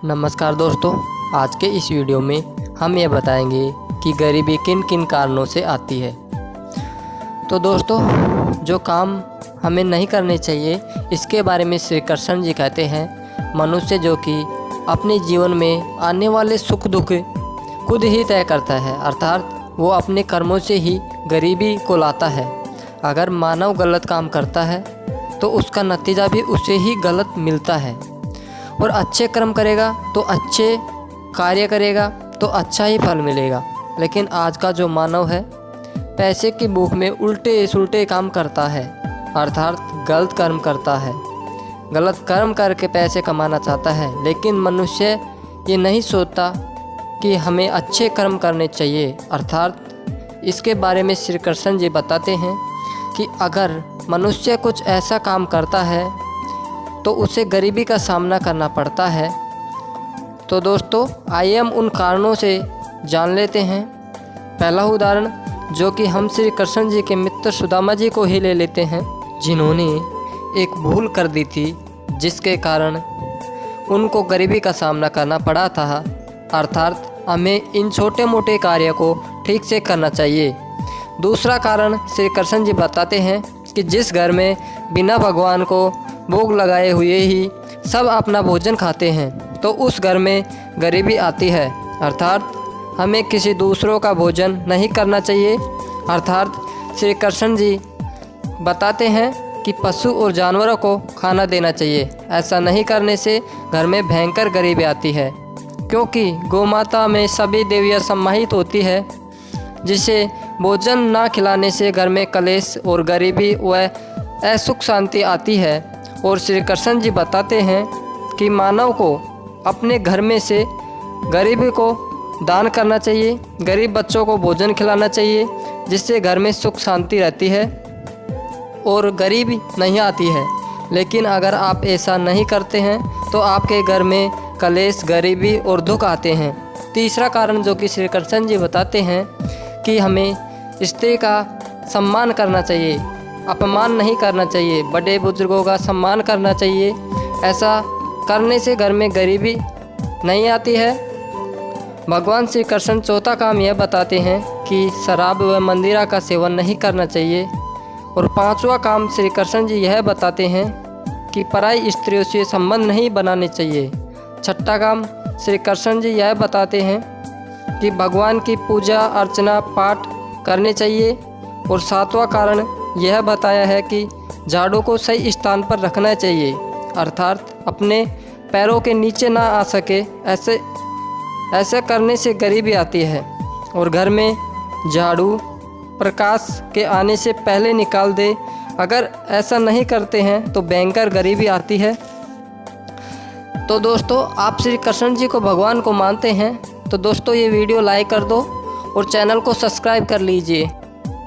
नमस्कार दोस्तों, आज के इस वीडियो में हम ये बताएंगे कि गरीबी किन किन कारणों से आती है। तो दोस्तों, जो काम हमें नहीं करने चाहिए इसके बारे में श्री कृष्ण जी कहते हैं, मनुष्य जो कि अपने जीवन में आने वाले सुख दुख खुद ही तय करता है, अर्थात वो अपने कर्मों से ही गरीबी को लाता है। अगर मानव गलत काम करता है तो उसका नतीजा भी उसे ही गलत मिलता है, और अच्छे कर्म करेगा तो अच्छे कार्य करेगा तो अच्छा ही फल मिलेगा। लेकिन आज का जो मानव है पैसे की भूख में उल्टे सुल्टे काम करता है, अर्थात गलत कर्म करता है, गलत कर्म करके पैसे कमाना चाहता है। लेकिन मनुष्य ये नहीं सोचता कि हमें अच्छे कर्म करने चाहिए। अर्थात इसके बारे में श्री कृष्ण जी बताते हैं कि अगर मनुष्य कुछ ऐसा काम करता है तो उसे गरीबी का सामना करना पड़ता है। तो दोस्तों, आइए हम उन कारणों से जान लेते हैं। पहला उदाहरण जो कि हम श्री कृष्ण जी के मित्र सुदामा जी को ही ले लेते हैं, जिन्होंने एक भूल कर दी थी जिसके कारण उनको गरीबी का सामना करना पड़ा था। अर्थात हमें इन छोटे मोटे कार्य को ठीक से करना चाहिए। दूसरा कारण श्री कृष्ण जी बताते हैं कि जिस घर में बिना भगवान को भोग लगाए हुए ही सब अपना भोजन खाते हैं तो उस घर में गरीबी आती है। अर्थात हमें किसी दूसरों का भोजन नहीं करना चाहिए। अर्थात श्री कृष्ण जी बताते हैं कि पशु और जानवरों को खाना देना चाहिए। ऐसा नहीं करने से घर में भयंकर गरीबी आती है, क्योंकि गौमाता में सभी देवियाँ समाहित होती है, जिसे भोजन ना खिलाने से घर में कलेश और गरीबी व असुख शांति आती है। और श्री कृष्ण जी बताते हैं कि मानव को अपने घर में से गरीबी को दान करना चाहिए, गरीब बच्चों को भोजन खिलाना चाहिए, जिससे घर में सुख शांति रहती है और गरीबी नहीं आती है। लेकिन अगर आप ऐसा नहीं करते हैं तो आपके घर में कलेश, गरीबी और दुख आते हैं। तीसरा कारण जो कि श्री कृष्ण जी बताते हैं कि हमें स्त्री का सम्मान करना चाहिए, अपमान नहीं करना चाहिए, बड़े बुजुर्गों का सम्मान करना चाहिए। ऐसा करने से घर में गरीबी नहीं आती है। भगवान श्री कृष्ण चौथा काम यह बताते हैं कि शराब व मंदिरा का सेवन नहीं करना चाहिए। और पांचवा काम श्री कृष्ण जी यह बताते हैं कि पराई स्त्रियों से संबंध नहीं बनाने चाहिए। छठा काम श्री कृष्ण जी यह बताते हैं कि भगवान की पूजा अर्चना पाठ करने चाहिए। और सातवां कारण यह बताया है कि झाड़ू को सही स्थान पर रखना चाहिए, अर्थात अपने पैरों के नीचे ना आ सके, ऐसे करने से गरीबी आती है। और घर में झाड़ू प्रकाश के आने से पहले निकाल दे। अगर ऐसा नहीं करते हैं तो भयंकर गरीबी आती है। तो दोस्तों, आप श्री कृष्ण जी को भगवान को मानते हैं तो दोस्तों ये वीडियो लाइक कर दो और चैनल को सब्सक्राइब कर लीजिए।